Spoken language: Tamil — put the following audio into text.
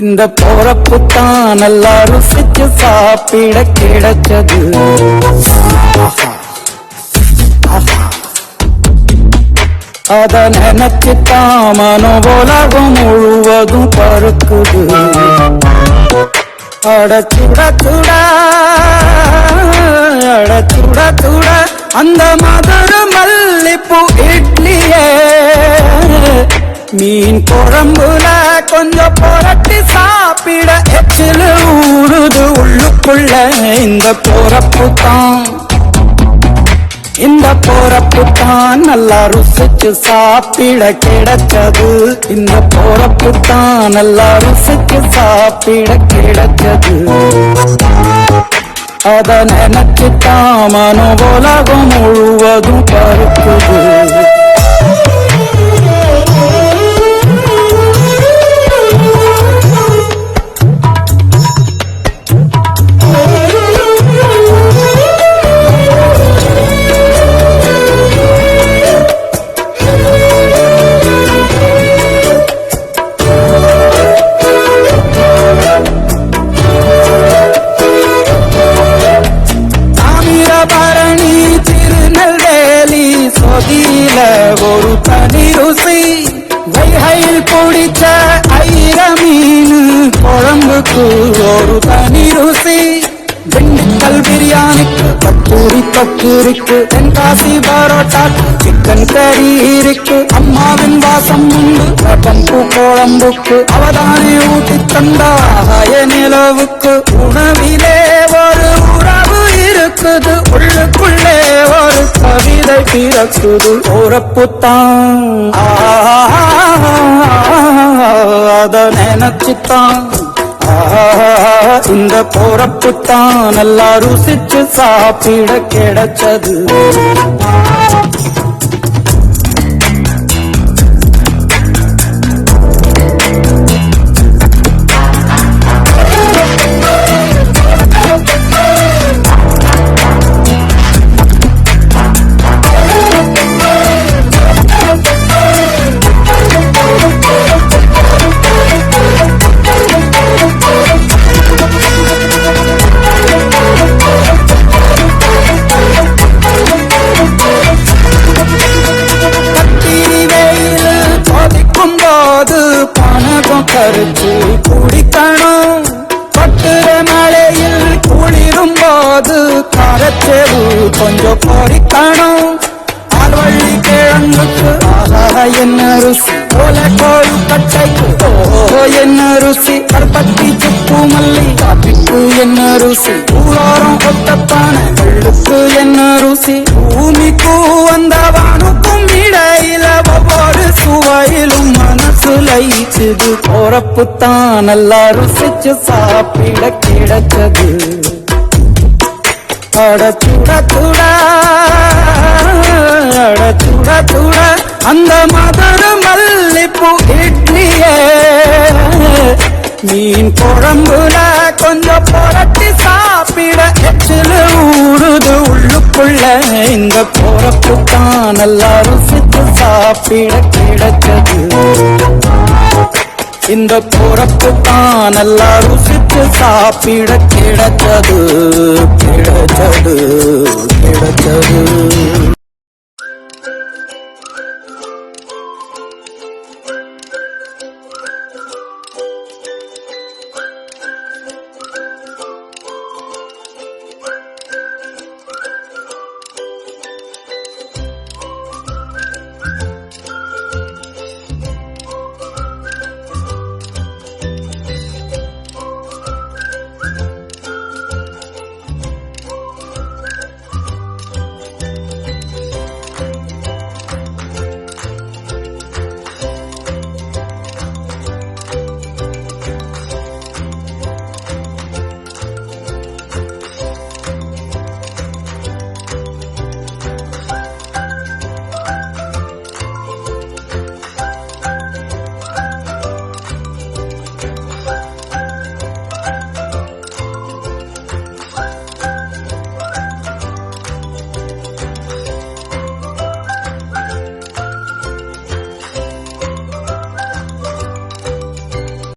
இந்த போறப்புத்தான் நல்லா ருசிச்சு சாப்பிட கிடைச்சது. அத நினைச்சுத்தான் மனோலகம் முழுவதும் பருக்குது. அட சுட சுட அட சுட சுட அந்த மதுர மல்லிப்பூ இட்லியே மீன் குழம்புல கொஞ்சம் புரட்டி சாப்பிட எச்சில் ஊறுது உள்ளுக்குள்ள. இந்த போறப்புத்தான் நல்லா ருசிச்சு சாப்பிட கிடைச்சது. இந்த போறப்புத்தான் நல்லா ருசிச்சு சாப்பிட கிடைச்சது. அத நினைச்சுத்தான் மனோலகம் முழுவதும் பருக்குது. ஒரு தனி ருசி வைகையில் பிடிச்ச ஐர மீன் குழம்புக்கு ஒரு தனி ருசி. திண்டுக்கல் பிரியாணிக்கு கத்தூரி தொக்கு இருக்கு. தென்காசி பரோட்டாக்கு சிக்கன் கறி இருக்கு. அம்மாவின் வாசம் உண்டு பம்பு குழம்புக்கு. அவதானே ஊட்டி தந்தாய நிலவுக்கு. உணவிலே ஒரு உறவு இருக்குது. உள்ளுக்குள்ளே ஒரு கவிதை பிறக்குது. போறப்புத்தான் அத நினைச்சுத்தான் இந்த போறப்புத்தான் நல்லா ருசிச்சு சாப்பிட கிடைச்சது. கருத்து குடிக்கணும். பட்டுற மழையில் குளிரும் போது காரச்சேவு கொஞ்சம் பொறிக்கணும். ஆழ்வள்ளி கிழங்குக்கு என்ன ருசி. கோல கோழு கட்டைக்கு என்ன ருசி. கற்பட்டி சுப்பு மல்லி காப்பிக்கு என்ன ருசி. ஊரோரம் கொட்டப்பான வெள்ளுக்கு என்ன ருசி. பூமிக்கு வந்த வானுக்கும் இடையில ஒவ்வொரு சுவையிலும் மனசு லயிச்சுது. போறப்புத்தான் நல்லா ருசிச்சு சாப்பிட கிடைச்சது. அட சுட சுட அட சுட சுட அந்த மதுர மல்லிப்பூ இட்லியே மீன் குழம்புல கொஞ்சம் புரட்டி சாப்பிட எச்சில் ஊறுது உள்ளுக்குள்ள. இந்த போறப்புத்தான் நல்லா ருசிச்சு சாப்பிட கிடைச்சது. இந்த போறப்புத்தான் நல்லா ருசிச்சு சாப்பிட கிடைச்சது.